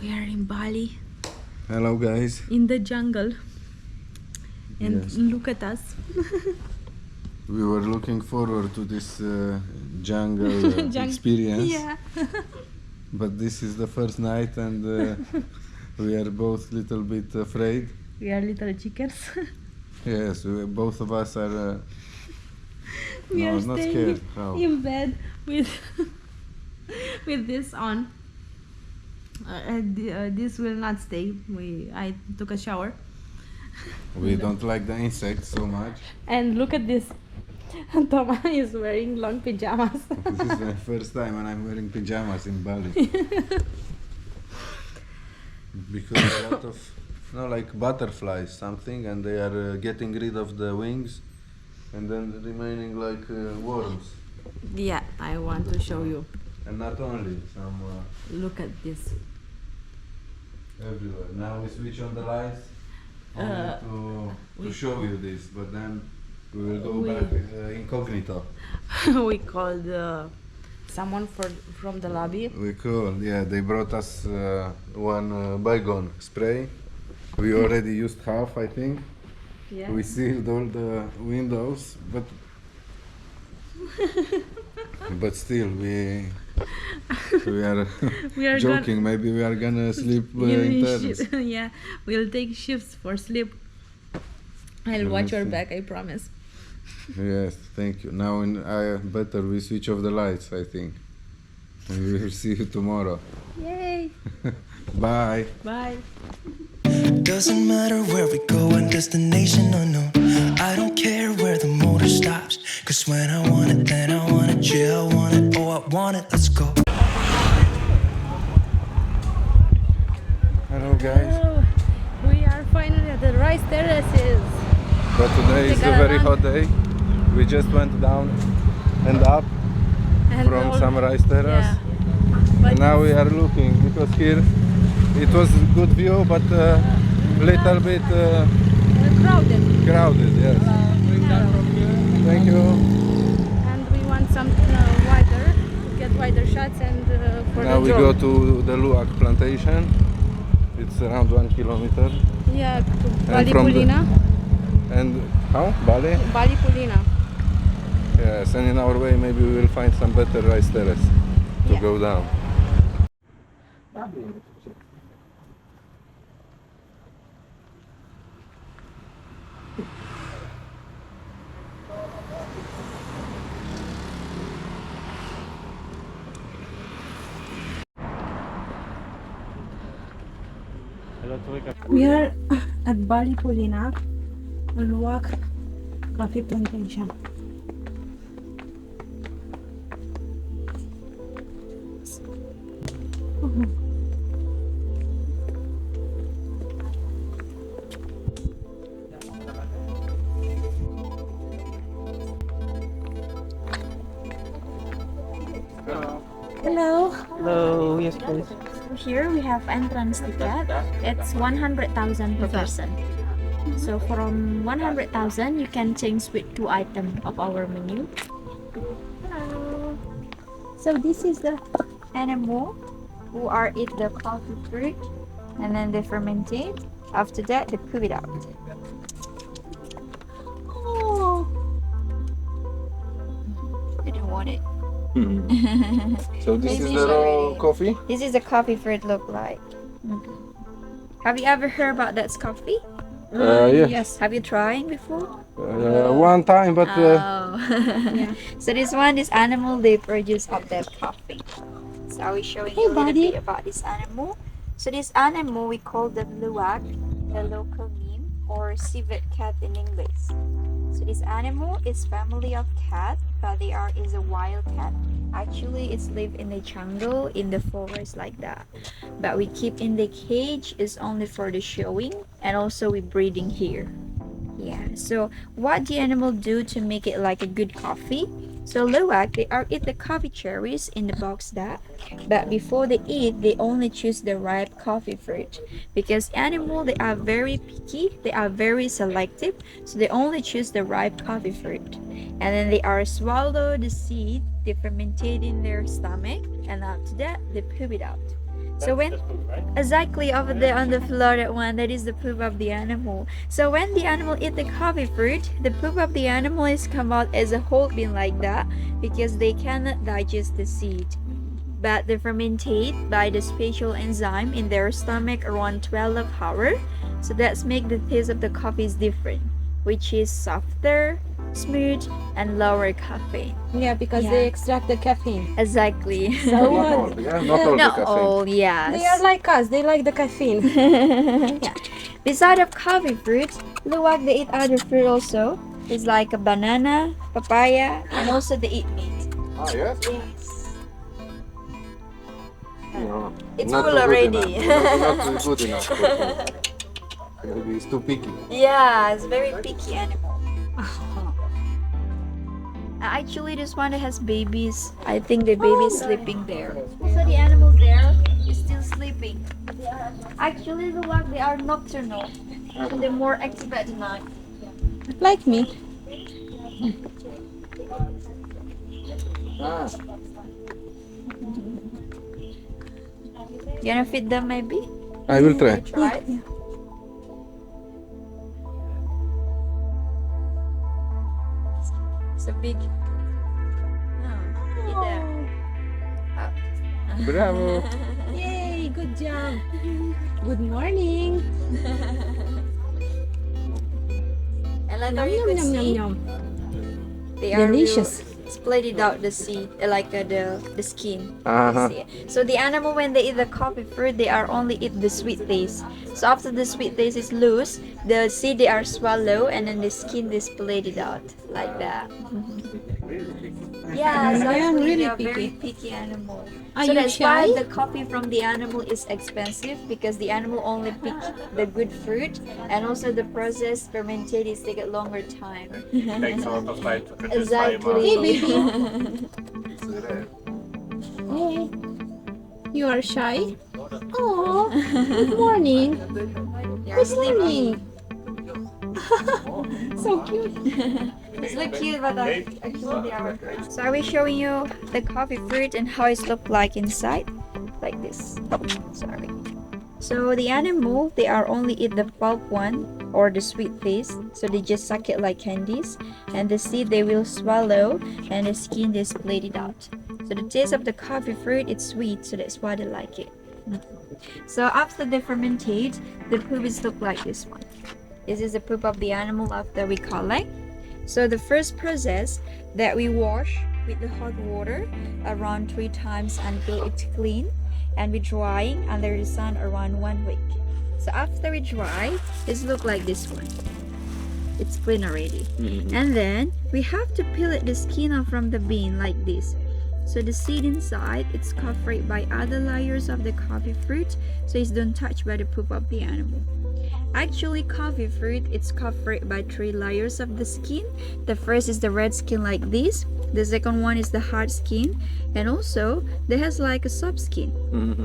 We are in Bali, Hello guys. in the jungle, and Yes. look at us. We were looking forward to this jungle experience, Yeah. but this is the first night and we are both little bit afraid. We are little chickens. Yes, both of us are We no, are not staying scared. How? in bed with with this on. This will not stay. I took a shower. We don't like the insects so much. And look at this. Toma is wearing long pajamas. This is my first time when I'm wearing pajamas in Bali. Because a lot of like butterflies something, and they are getting rid of the wings and then remaining like worms. Yeah, I want to show you. And not only, some Look at this. everywhere. Now we switch on the lights only to show you this, but then we will go back incognito. We called someone from the lobby. We cool, yeah. They brought us one bygone spray. We already used half, I think. Yeah. We sealed all the windows, but still we are We are joking. Maybe we are gonna sleep in Terrace. Yeah, we'll take shifts for sleep. I'll watch your back, I promise. Yes, thank you. Now better we switch off the lights, I think. And we will see you tomorrow. Yay! Bye. Bye. Doesn't matter where we go and destination unknown. I don't care where the motor stops. Cause when I want it, then I want it. Yeah, I want it. Oh, I want it. Let's go. Hello guys. Oh, we are finally at the rice terraces. But today is a very Tegalalang. hot day. We just went down and up And from all- Sunrise Terrace. Yeah. But And now we are looking because here it was good view, but little bit it's crowded. crowded. Yes. Thank you. And we want some wider, to get wider shots and for Now the we drone. go to the Luwak plantation. It's around 1 kilometer. Yeah, to Bali from the- Pulina. And how? Bali? Bali Pulina. Yes, and in our way maybe we will find some better rice terrace to Yeah. go down. We are at Bali Pulina, Luwak coffee plantation. Hello. Hello, yes please. Here we have entrance ticket. It's 100,000 per person. So from 100,000, you can change with 2 items of our menu. Hello. So this is the animal who are eat the coffee fruit, and then they ferment it. After that, they put it out. Oh, they don't want it. So this Maybe is the raw already. coffee? This is a coffee fruit look like. Have you ever heard about that coffee? Yes. Have you tried before? One time, but Oh. So this one, this animal, they produce of that coffee. So I will show you a little bit about this animal. So this animal, we call them luwak, the local name, or civet cat in English. So this animal is family of cat, but is a wild cat. Actually, it's live in the jungle, in the forest like that. But we keep in the cage is only for the showing, and also we breeding here. Yeah. So what the animal do to make it like a good coffee? So luwak, they eat the coffee cherries in the box that, but before they eat, they only choose the ripe coffee fruit, because animal, they are very picky, they are very selective, so they only choose the ripe coffee fruit, and then they are swallow the seed, they fermentate in their stomach, and after that they poop it out. So when exactly over there on the floor, that one, that is the poop of the animal. So when the animal eat the coffee fruit, the poop of the animal is come out as a whole bean like that because they cannot digest the seed. But they fermentate by the special enzyme in their stomach around 12 hours. So that's make the taste of the coffee is different, which is softer, smooth, and lower caffeine. Yeah, because Yeah. they extract the caffeine. Exactly. So Not what? all, yeah, not all the Not caffeine. all, yes. They are like us. They like the caffeine. Yeah. Beside of coffee fruit, luwag they eat other fruit also. It's like a banana, papaya, and also they eat meat. Ah, yes? Yes. No, It's not full good already. enough. Not good enough. For him. Maybe it's too picky. Yeah, it's very picky animal. Actually, this one has babies. I think the baby is sleeping there. So the animal there is still sleeping. Actually, the one they are nocturnal. So they're more active at night. Like me. Ah, You wanna feed them maybe? I will try. Try. It's a big. No, eat them. Bravo. Yay! Good job. Good morning. And like Yum you yum could yum yum see, yum. they are Delicious. split it out the seed, the skin. Uh-huh. See. So the animal when they eat the coffee fruit, they are only eat the sweet taste. So after the sweet taste is loose, the seed they are swallow and then the skin they split it out like that. Yeah, They are exactly. really They are very picky. picky animal. Are So you that's why shy? the coffee from the animal is expensive because the animal only pick the good fruit and also the process fermented is take a longer time. Takes a lot of time to produce biomass. Exactly. Hey, you are shy? Oh, good morning. They're Good morning. So cute. It's look cute, but actually they are. So I will showing you the coffee fruit and how it look like inside, like this. Sorry. So the animal, they are only eat the pulp one or the sweet taste. So they just suck it like candies, and the seed they will swallow, and the skin they split it out. So the taste of the coffee fruit, it's sweet, so that's why they like it. So after they fermentate, the poop is look like this one. This is the poop of the animal after we collect. So the first process that we wash with the hot water around 3 times until it's clean, and we drying under the sun around 1 week. So after we dry, it look like this one. It's clean already. And then we have to peel it the skin off from the bean like this. So the seed inside, it's covered by other layers of the coffee fruit, so it's don't touch by the poop of the animal. Actually, coffee fruit, it's covered by 3 layers of the skin. The first is the red skin like this. The second one is the hard skin. And also, there has like a soft skin,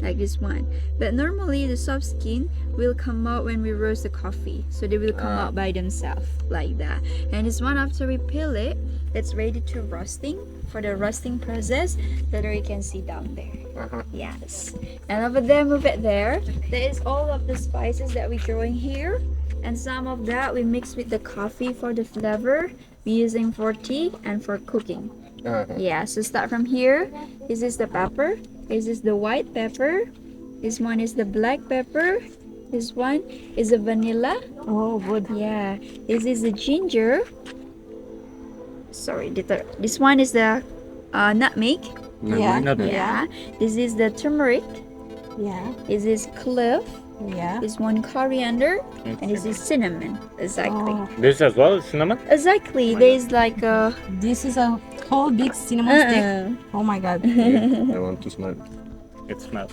like this one. But normally, the soft skin will come out when we roast the coffee. So they will come out by themselves, like that. And this one, after we peel it, it's ready to roasting. For the roasting process, that you can see down there. Yes. And over there, move it there. There is all of the spices that we growing here, and some of that we mix with the coffee for the flavor. We using for tea and for cooking. Yeah. So start from here. This is the pepper. This is the white pepper. This one is the black pepper. This one is the vanilla. Oh, good. Yeah. This is the ginger. Sorry, this one is the nutmeg. Yeah. Yeah. This is the turmeric. Yeah. This is clove. Yeah. This one coriander. And this is cinnamon. Exactly. Oh, This as well, cinnamon? Exactly. There is like a. this is a whole big cinnamon stick. Oh my god. I want to smell. It smells.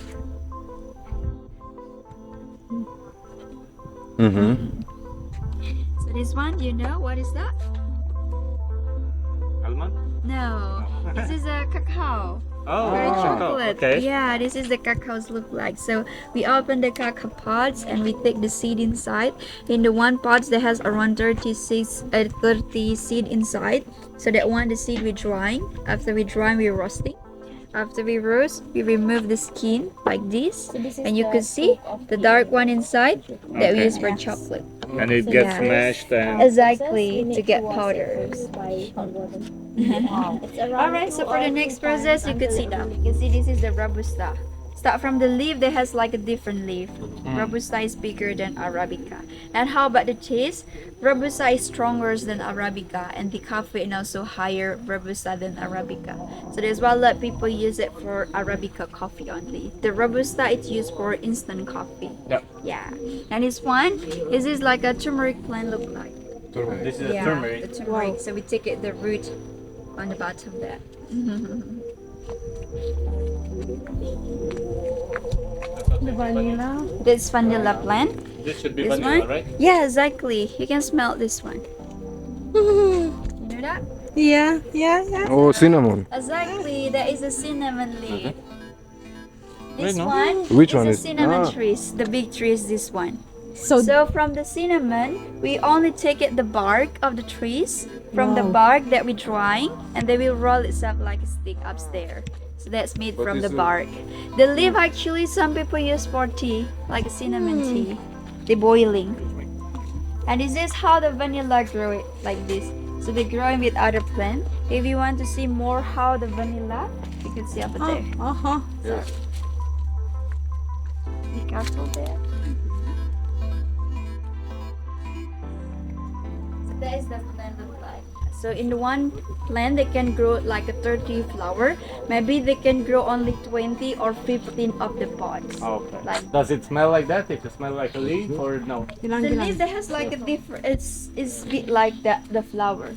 So this one, you know what is that? Almond? No. This is a cacao. Oh, Very cacao. chocolate. Okay. Yeah, this is the cacaos look like. So we open the cacao pods and we take the seed inside. In the one pods that has around 30 seed inside. So that one the seed we drying. After we drying, we roasting. After we roast, we remove the skin like this, this is and you the could see scoop of the tea. dark one inside that we Okay. use for Yes. chocolate. And it So gets Yeah. mashed and Exactly, We to need get wash it powder. first by hot water. It's around Alright, so 2 for the or next 3 process, you times could see until that. it You can see this is the Robusta. Start from the leaf that has like a different leaf. Robusta is bigger than Arabica. And how about the taste? Robusta is stronger than Arabica, and the caffeine also higher Robusta than Arabica. So that's why a lot of people use it for Arabica coffee only. The Robusta it's used for instant coffee. Yep. Yeah. And this one, this is like a turmeric plant look like. This is a Yeah, turmeric. the turmeric. So we take it the root on the bottom there. The vanilla. This vanilla plant. This should be This vanilla, one? right? Yeah, exactly. You can smell this one. You know that? Yeah, yeah, yeah. Oh, cinnamon. Exactly. That is a cinnamon leaf. This Wait, no? one Which is one a is- cinnamon Ah. trees. The big tree is this one. So, So from the cinnamon, we only take it the bark of the trees from the Wow. bark that we drying, and they will roll itself like a stick upstairs. So that's made What from is the it? bark. The leaf actually some people use for tea, like a cinnamon tea. The boiling. And this is how the vanilla grow it like this. So they growing with other plant. If you want to see more how the vanilla, you can see over there. uh-huh. Yes. Be careful there. So that is the plant look like. So in the one plant they can grow like a 30 flower. Maybe they can grow only 20 or 15 of the pods. Okay. Like Does it smell like that? If it smell like a leaf or no? Gilang, the gilang. leaf that has like a different it's bit like that the flower.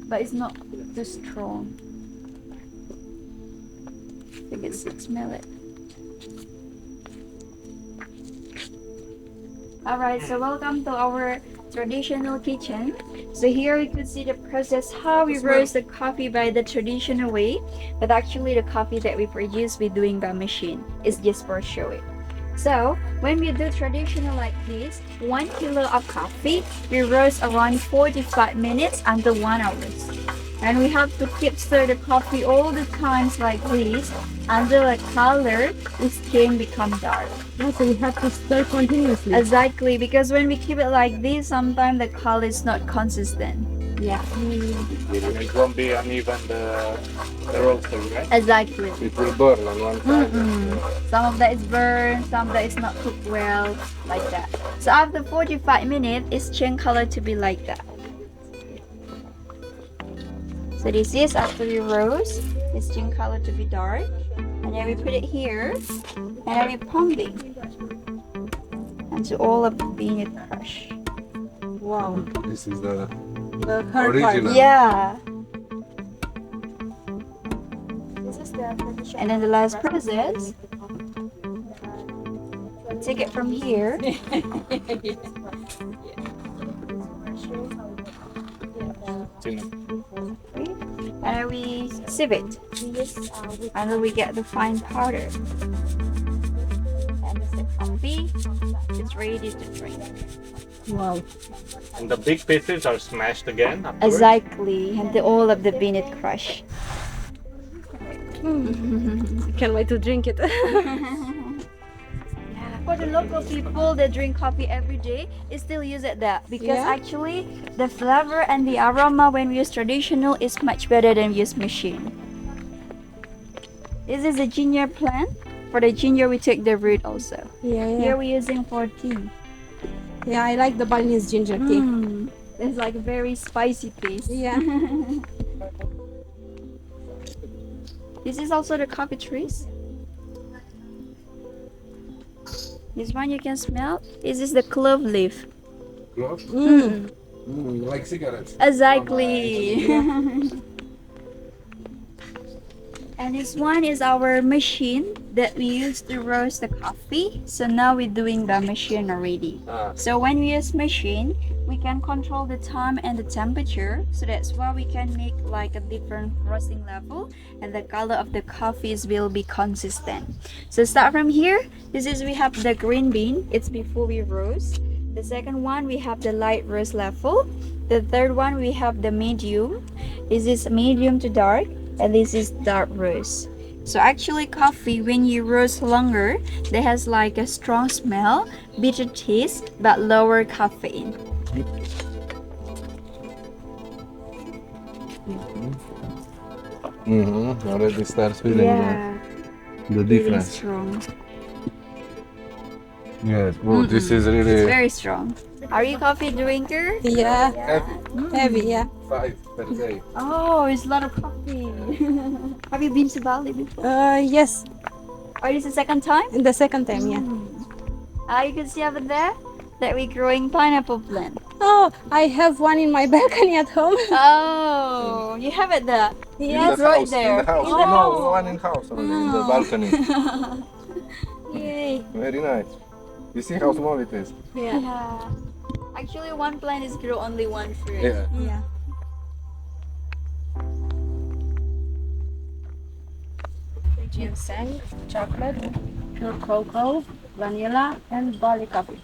But it's not too strong. You can smell it. Alright, so welcome to our traditional kitchen. So here you could see the process how we roast the coffee by the traditional way, but actually the coffee that we produce we doing by machine. It's just for show it. So when we do traditional like this, 1 kilo of coffee, we roast around 45 minutes until 1 hour. And we have to keep stir the coffee all the times like this until the color is can become dark. Yeah, so we have to stir continuously. Exactly, because when we keep it like this, sometimes the color is not consistent. Yeah. It won't be uneven the roasting, right? Exactly. It will burn on one side. Some of that is burned, some of that is not cooked well, like that. So after 45 minutes, it's change color to be like that. So this is after we roast, it's change color to be dark. And then we put it here, and then we pumping into all of the bean it crush. Wow. This is the The hard Original. part. Yeah. This is the traditional. And then the last process, take it from here. And then we sieve it until we get the fine powder. And it's the coffee. It's ready to drink. Wow. And the big pieces are smashed again afterwards? Exactly. And all of the bean it crush. I can't wait to drink it. For the local people that drink coffee every day, they still use it that because Yeah? actually the flavor and the aroma when we use traditional is much better than use machine. This is a ginger plant. For the ginger, we take the root also. Yeah, Here yeah. we're using for tea. Yeah, I like the Balinese ginger tea. It's like a very spicy taste. Yeah. This is also the coffee trees. This one you can smell. This is the clove leaf. clove. Like cigarettes. Exactly. And this one is our machine that we use to roast the coffee. So now we're doing the machine already. So when we use machine, we can control the time and the temperature. So that's why we can make like a different roasting level and the color of the coffees will be consistent. So start from here. This is we have the green bean. It's before we roast. The second one we have the light roast level. The third one we have the medium. This is medium to dark. And this is dark roast. So actually coffee, when you roast longer, they has like a strong smell, bitter taste, but lower caffeine. Already starts feeling the really difference. strong. Yes. Oh, this is It's really very strong. Are you coffee drinker? Yeah, heavy. heavy, yeah. 5 per day. Oh, it's a lot of coffee. Have you been to Bali before? Yes, Or is it the second time? the second time, yeah. You can see over there that we're growing pineapple plant. Oh, I have one in my balcony at home. Oh, you have it there. Yes. In the right house. there. In the house. Oh. No, one in house only. In the balcony. Yay. Very nice. You see how small it is? Yeah. Actually, one plant is grow only one fruit. Yeah. Yeah. Ginseng, chocolate, pure cocoa, vanilla, and Bali coffee.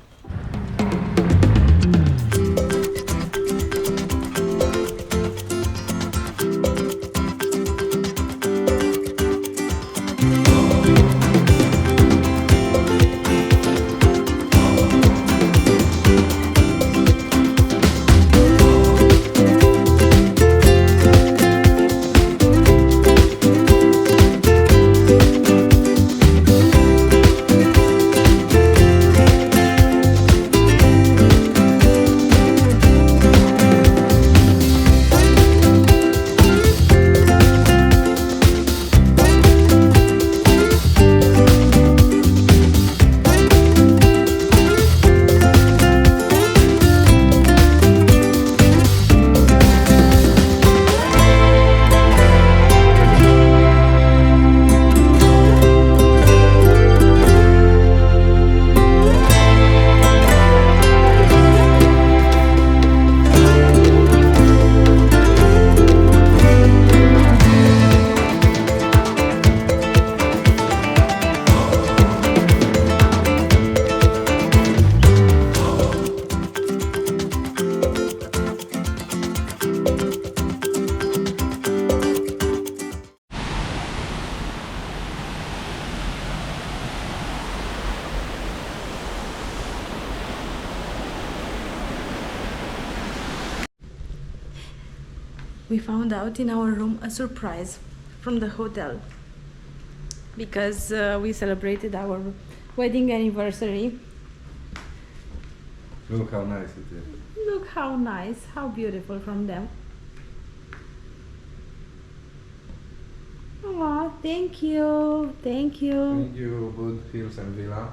We found out in our room a surprise from the hotel because we celebrated our wedding anniversary. Look how nice it is. Look how nice, how beautiful from them. Oh, thank you, thank you. Thank you, Good Hills and Villa.